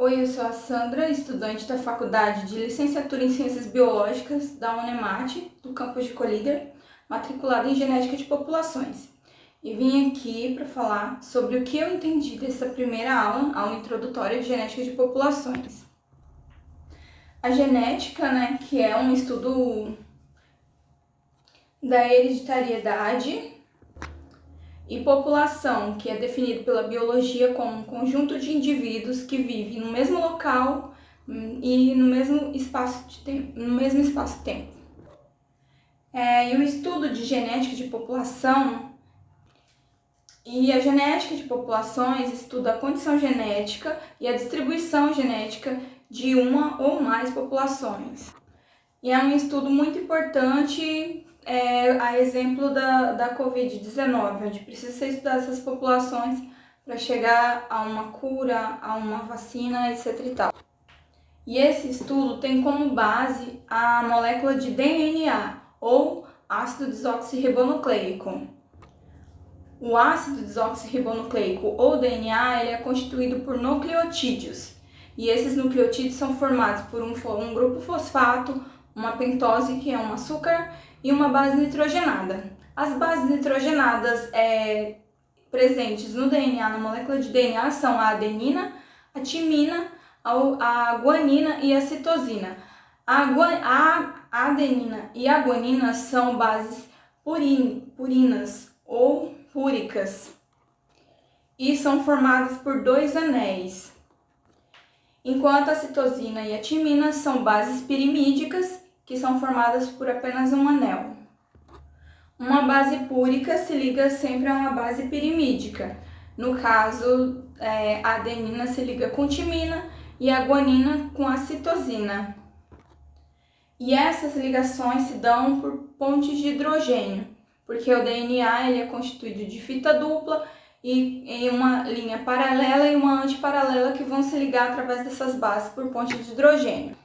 Oi, eu sou a Sandra, estudante da Faculdade de Licenciatura em Ciências Biológicas da Unemate, do campus de Colíder, matriculada em Genética de Populações. E vim aqui para falar sobre o que eu entendi dessa primeira aula introdutória de Genética de Populações. A genética, que é um estudo da hereditariedade, e população, que é definido pela biologia como um conjunto de indivíduos que vivem no mesmo local e no mesmo espaço-tempo. E o estudo de genética de população e a genética de populações estuda a condição genética e a distribuição genética de uma ou mais populações. E é um estudo muito importante, a exemplo da Covid-19, onde precisa ser estudado essas populações para chegar a uma cura, a uma vacina, etc. e tal. E esse estudo tem como base a molécula de DNA, ou ácido desoxirribonucleico. O ácido desoxirribonucleico, ou DNA, ele é constituído por nucleotídeos. E esses nucleotídeos são formados por um grupo fosfato, uma pentose, que é um açúcar, e uma base nitrogenada. As bases nitrogenadas presentes no DNA, na molécula de DNA, são a adenina, a timina, a guanina e a citosina. A adenina e a guanina são bases purinas ou púricas e são formadas por dois anéis, enquanto a citosina e a timina são bases pirimídicas, que são formadas por apenas um anel. Uma base púrica se liga sempre a uma base pirimídica. No caso, a adenina se liga com timina e a guanina com a citosina. E essas ligações se dão por pontes de hidrogênio, porque o DNA ele é constituído de fita dupla e em uma linha paralela e uma antiparalela que vão se ligar através dessas bases por pontes de hidrogênio.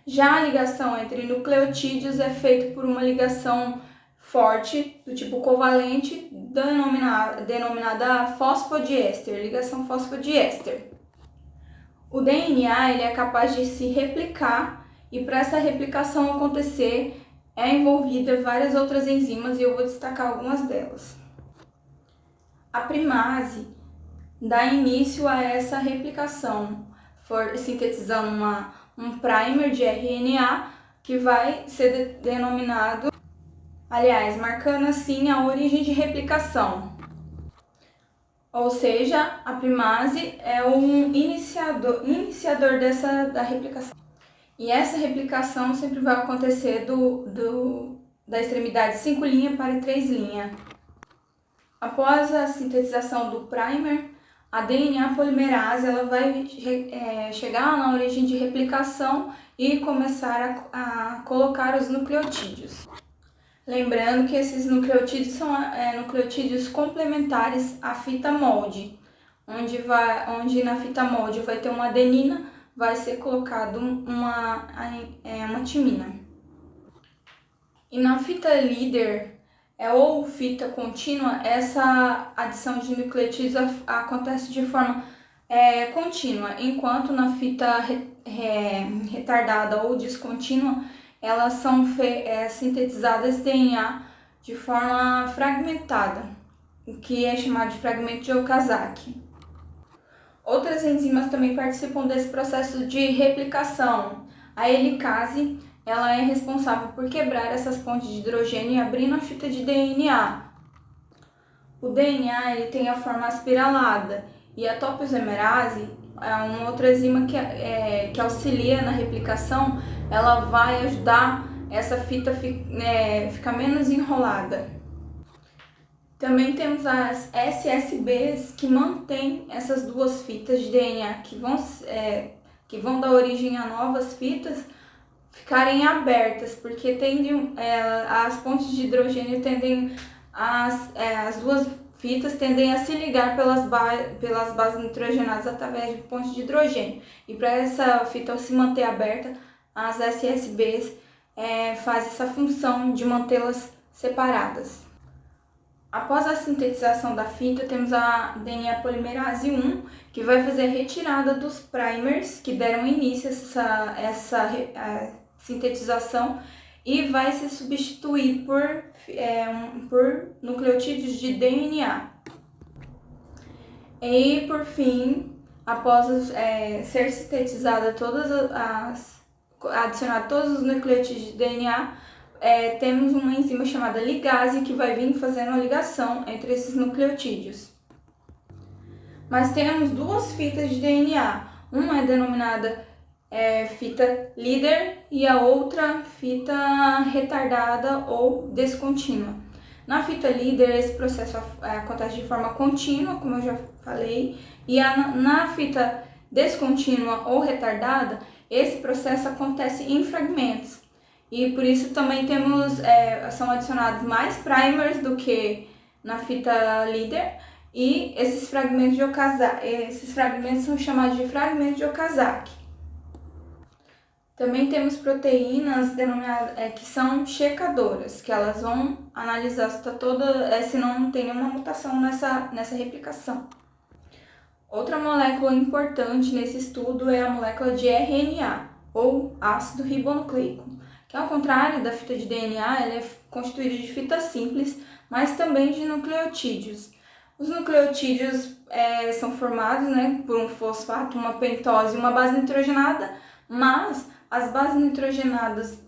Já a ligação entre nucleotídeos é feita por uma ligação forte do tipo covalente, denominada fosfodiéster, ligação fosfodiéster. O DNA ele é capaz de se replicar e para essa replicação acontecer é envolvida várias outras enzimas e eu vou destacar algumas delas. A primase dá início a essa replicação, sintetizando um primer de RNA que vai ser denominado, marcando assim a origem de replicação. Ou seja, a primase é um iniciador da replicação. E essa replicação sempre vai acontecer da extremidade 5' para 3'. Após a sintetização do primer, a DNA polimerase ela vai chegar na origem de replicação e começar a colocar os nucleotídeos. Lembrando que esses nucleotídeos são nucleotídeos complementares à fita molde, onde na fita molde vai ter uma adenina, vai ser colocado uma timina. E na fita líder, ou fita contínua, essa adição de nucleotídeos acontece de forma contínua, enquanto na fita retardada ou descontínua, elas são sintetizadas DNA de forma fragmentada, o que é chamado de fragmento de Okazaki. Outras enzimas também participam desse processo de replicação. A helicase ela é responsável por quebrar essas pontes de hidrogênio e abrindo a fita de DNA. O DNA ele tem a forma aspiralada e a topoisomerase é uma outra enzima que auxilia na replicação, ela vai ajudar essa fita ficar menos enrolada. Também temos as SSBs que mantêm essas duas fitas de DNA que vão dar origem a novas fitas ficarem abertas, porque as pontes de hidrogênio as duas fitas tendem a se ligar pelas bases nitrogenadas através de pontes de hidrogênio. E para essa fita se manter aberta, as SSBs fazem essa função de mantê-las separadas. Após a sintetização da fita, temos a DNA polimerase 1, que vai fazer a retirada dos primers que deram início a essa sintetização e vai se substituir por nucleotídeos de DNA. E, por fim, após ser sintetizada adicionar todos os nucleotídeos de DNA, temos uma enzima chamada ligase que vai vir fazendo a ligação entre esses nucleotídeos. Mas temos duas fitas de DNA. Uma é denominada fita líder e a outra fita retardada ou descontínua. Na fita líder, esse processo acontece de forma contínua, como eu já falei, e na fita descontínua ou retardada, esse processo acontece em fragmentos. E por isso também são adicionados mais primers do que na fita líder, e esses fragmentos são chamados de fragmentos de Okazaki. Também temos proteínas que são checadoras, que elas vão analisar se não tem nenhuma mutação nessa replicação. Outra molécula importante nesse estudo é a molécula de RNA, ou ácido ribonucleico, que ao contrário da fita de DNA, ela é constituída de fita simples, mas também de nucleotídeos. Os nucleotídeos são formados por um fosfato, uma pentose e uma base nitrogenada, mas as bases nitrogenadas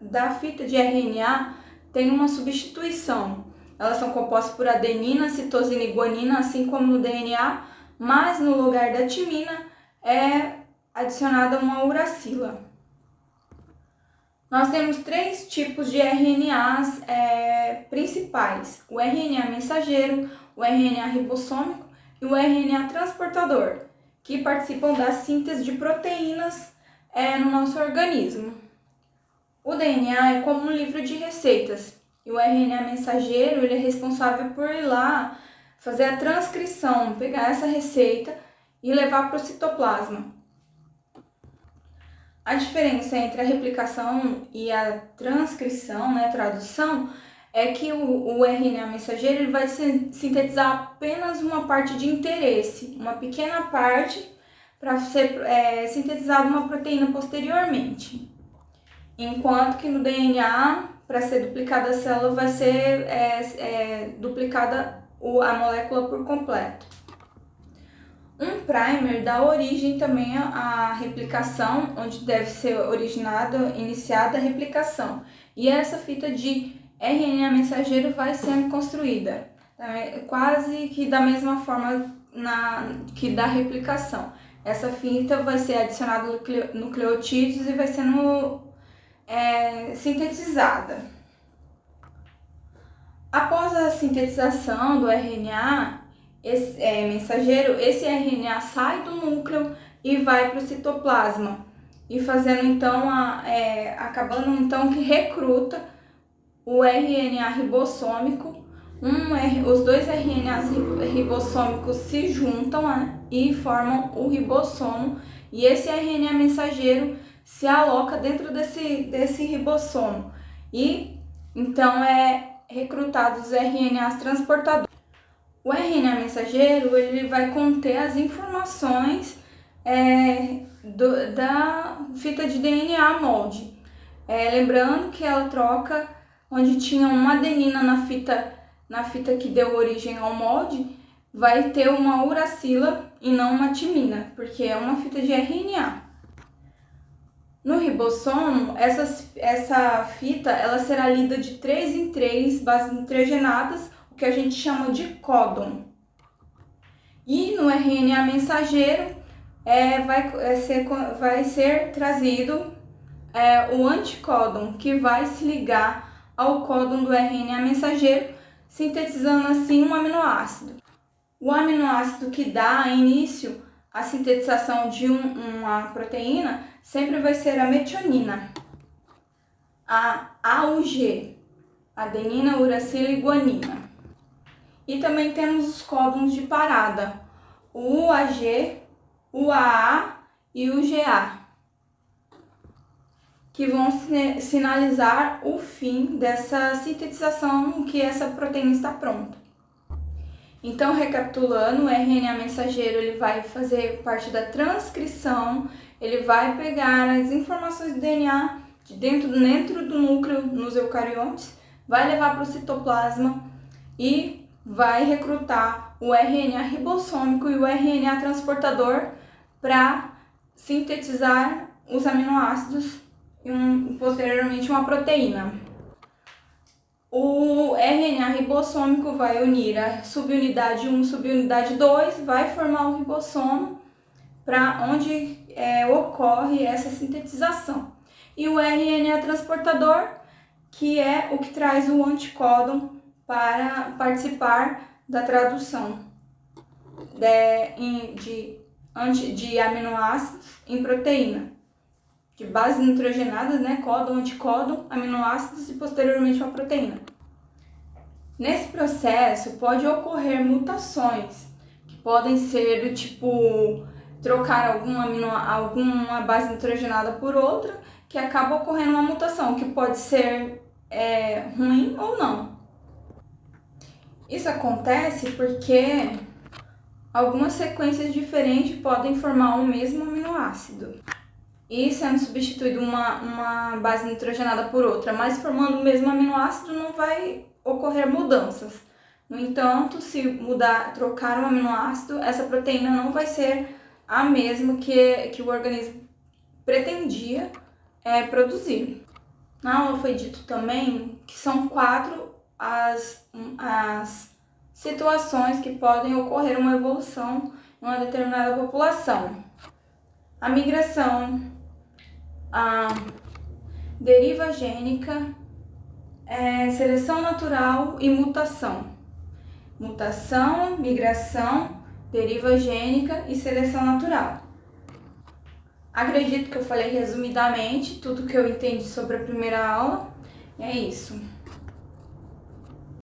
da fita de RNA têm uma substituição. Elas são compostas por adenina, citosina e guanina, assim como no DNA, mas no lugar da timina é adicionada uma uracila. Nós temos 3 tipos de RNAs principais: o RNA mensageiro, o RNA ribossômico e o RNA transportador, que participam da síntese de proteínas no nosso organismo. O DNA é como um livro de receitas e o RNA mensageiro ele é responsável por ir lá fazer a transcrição, pegar essa receita e levar para o citoplasma. A diferença entre a replicação e a transcrição, a tradução, é que o RNA mensageiro ele vai sintetizar apenas uma parte de interesse, uma pequena parte, para ser sintetizada uma proteína posteriormente. Enquanto que no DNA, para ser duplicada a célula, vai ser duplicada a molécula por completo. Um primer dá origem também à replicação, onde deve ser iniciada a replicação. E essa fita de RNA mensageiro vai sendo construída, quase que da mesma forma que da replicação. Essa fita vai ser adicionada nucleotídeos e vai sendo sintetizada. Após a sintetização do RNA mensageiro, esse RNA sai do núcleo e vai para o citoplasma, e fazendo então acabando então que recruta o RNA ribossômico. Os dois RNAs ribossômicos se juntam e formam o ribossomo, e esse RNA mensageiro se aloca dentro desse ribossomo, e então recrutado os RNAs transportadores. O RNA mensageiro ele vai conter as informações da fita de DNA molde. Lembrando que ela troca, onde tinha uma adenina na fita que deu origem ao molde, vai ter uma uracila e não uma timina, porque é uma fita de RNA. No ribossomo, essa fita ela será lida de 3 em 3 bases nitrogenadas, o que a gente chama de códon. E no RNA mensageiro vai ser trazido o anticódon, que vai se ligar ao códon do RNA mensageiro, sintetizando assim um aminoácido. O aminoácido que dá início à sintetização de uma proteína sempre vai ser a metionina, a AUG, adenina, uracila e guanina. E também temos os códons de parada, o UAG, o AA e o GA, que vão sinalizar o fim dessa sintetização que essa proteína está pronta. Então, recapitulando, o RNA mensageiro ele vai fazer parte da transcrição, ele vai pegar as informações do DNA de dentro do núcleo nos eucariotes, vai levar para o citoplasma e vai recrutar o RNA ribossômico e o RNA transportador para sintetizar os aminoácidos e posteriormente uma proteína. O RNA ribossômico vai unir a subunidade 1 e subunidade 2, vai formar o ribossomo para onde ocorre essa sintetização. E o RNA transportador, que é o que traz o anticódon para participar da tradução de aminoácidos em proteína, de bases nitrogenadas, códon, anticódon, aminoácidos e posteriormente uma proteína. Nesse processo pode ocorrer mutações, que podem ser do tipo trocar alguma base nitrogenada por outra, que acaba ocorrendo uma mutação, que pode ser ruim ou não. Isso acontece porque algumas sequências diferentes podem formar o mesmo aminoácido. E sendo substituído uma base nitrogenada por outra, mas formando o mesmo aminoácido, não vai ocorrer mudanças. No entanto, se trocar um aminoácido, essa proteína não vai ser a mesma que o organismo pretendia produzir. Na aula foi dito também que são 4 as situações que podem ocorrer uma evolução em uma determinada população. A migração, a deriva gênica, seleção natural e mutação. Mutação, migração, deriva gênica e seleção natural. Acredito que eu falei resumidamente tudo que eu entendi sobre a primeira aula. É isso.